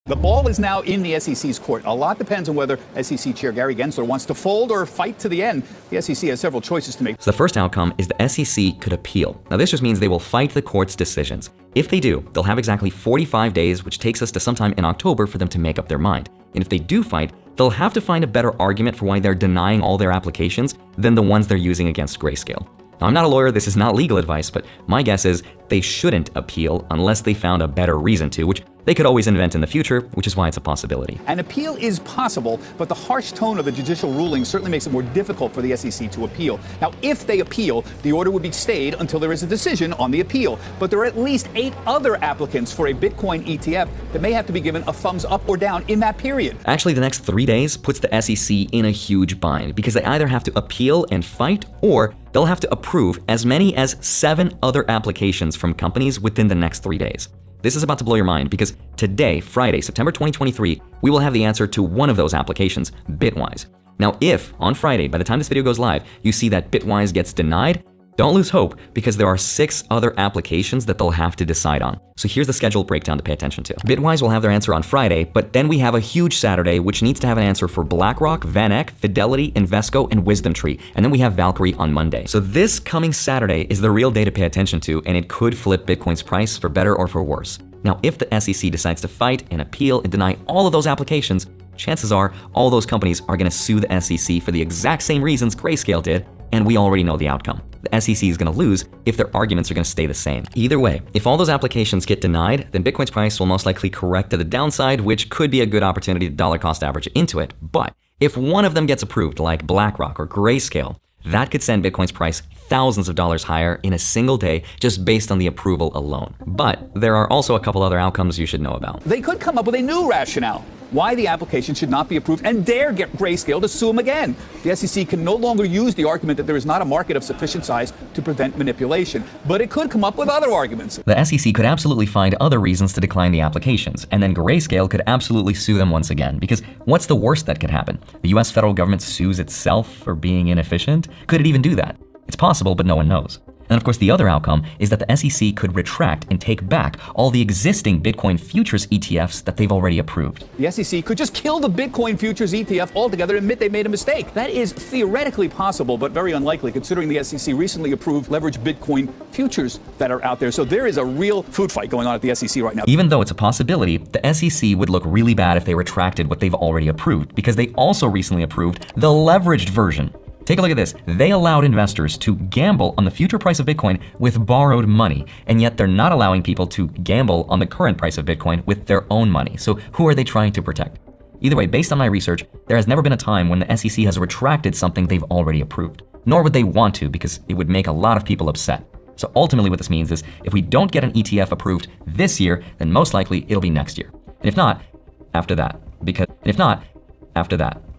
The ball is now in the SEC's court. A lot depends on whether SEC Chair Gary Gensler wants to fold or fight to the end. The SEC has several choices to make. So the first outcome is the SEC could appeal. Now this just means they will fight the court's decisions. If they do, they'll have exactly 45 days, which takes us to sometime in October for them to make up their mind. And if they do fight, they'll have to find a better argument for why they're denying all their applications than the ones they're using against Grayscale. Now, I'm not a lawyer, this is not legal advice, but my guess is they shouldn't appeal unless they found a better reason to, which they could always invent in the future, which is why it's a possibility. An appeal is possible, but the harsh tone of the judicial ruling certainly makes it more difficult for the SEC to appeal. Now, if they appeal, the order would be stayed until there is a decision on the appeal. But there are at least 8 other applicants for a Bitcoin ETF that may have to be given a thumbs up or down in that period. Actually, the next 3 days puts the SEC in a huge bind because they either have to appeal and fight, or they'll have to approve as many as 7 other applications from companies within the next 3 days. This is about to blow your mind because today, Friday, September 2023, we will have the answer to one of those applications, Bitwise. Now, if on Friday, by the time this video goes live, you see that Bitwise gets denied, don't lose hope because there are 6 other applications that they'll have to decide on. So here's the scheduled breakdown to pay attention to. Bitwise will have their answer on Friday, but then we have a huge Saturday which needs to have an answer for BlackRock, VanEck, Fidelity, Invesco, and WisdomTree. And then we have Valkyrie on Monday. So this coming Saturday is the real day to pay attention to, and it could flip Bitcoin's price for better or for worse. Now, if the SEC decides to fight and appeal and deny all of those applications, chances are all those companies are going to sue the SEC for the exact same reasons Grayscale did, and we already know the outcome. The SEC is going to lose if their arguments are going to stay the same. Either way, if all those applications get denied, then Bitcoin's price will most likely correct to the downside, which could be a good opportunity to dollar cost average into it. But if one of them gets approved, like BlackRock or Grayscale, that could send Bitcoin's price thousands of dollars higher in a single day just based on the approval alone. But there are also a couple other outcomes you should know about. They could come up with a new rationale why the application should not be approved and dare get Grayscale to sue them again. The SEC can no longer use the argument that there is not a market of sufficient size to prevent manipulation, but it could come up with other arguments. The SEC could absolutely find other reasons to decline the applications, and then Grayscale could absolutely sue them once again, because what's the worst that could happen? The US federal government sues itself for being inefficient? Could it even do that? It's possible, but no one knows. And of course, the other outcome is that the SEC could retract and take back all the existing Bitcoin futures ETFs that they've already approved. The SEC could just kill the Bitcoin futures ETF altogether and admit they made a mistake. That is theoretically possible, but very unlikely considering the SEC recently approved leveraged Bitcoin futures that are out there. So there is a real food fight going on at the SEC right now. Even though it's a possibility, the SEC would look really bad if they retracted what they've already approved, because they also recently approved the leveraged version. Take a look at this. They allowed investors to gamble on the future price of Bitcoin with borrowed money, and yet they're not allowing people to gamble on the current price of Bitcoin with their own money. So who are they trying to protect? Either way, based on my research, there has never been a time when the SEC has retracted something they've already approved. Nor would they want to, because it would make a lot of people upset. So ultimately what this means is if we don't get an ETF approved this year, then most likely it'll be next year. And if not, after that.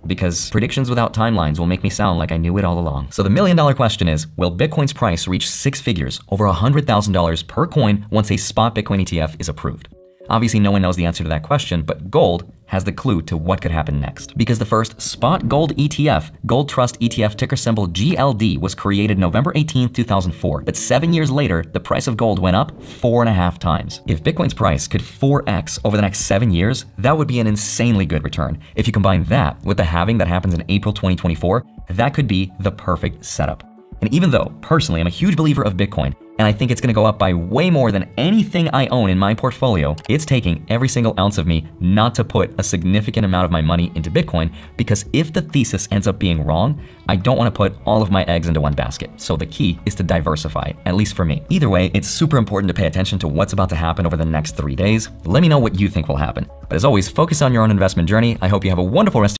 Because predictions without timelines will make me sound like I knew it all along. So the million-dollar question is, will Bitcoin's price reach 6 figures, over $100,000 per coin, once a spot Bitcoin ETF is approved? Obviously, no one knows the answer to that question, but gold has the clue to what could happen next. Because the first spot gold ETF, Gold Trust ETF ticker symbol GLD, was created November 18, 2004. But 7 years later, the price of gold went up 4.5 times. If Bitcoin's price could 4x over the next 7 years, that would be an insanely good return. If you combine that with the halving that happens in April 2024, that could be the perfect setup. And even though, personally, I'm a huge believer of Bitcoin, and I think it's gonna go up by way more than anything I own in my portfolio, it's taking every single ounce of me not to put a significant amount of my money into Bitcoin, because if the thesis ends up being wrong, I don't wanna put all of my eggs into one basket. So the key is to diversify, at least for me. Either way, it's super important to pay attention to what's about to happen over the next 3 days. Let me know what you think will happen. But as always, focus on your own investment journey. I hope you have a wonderful rest of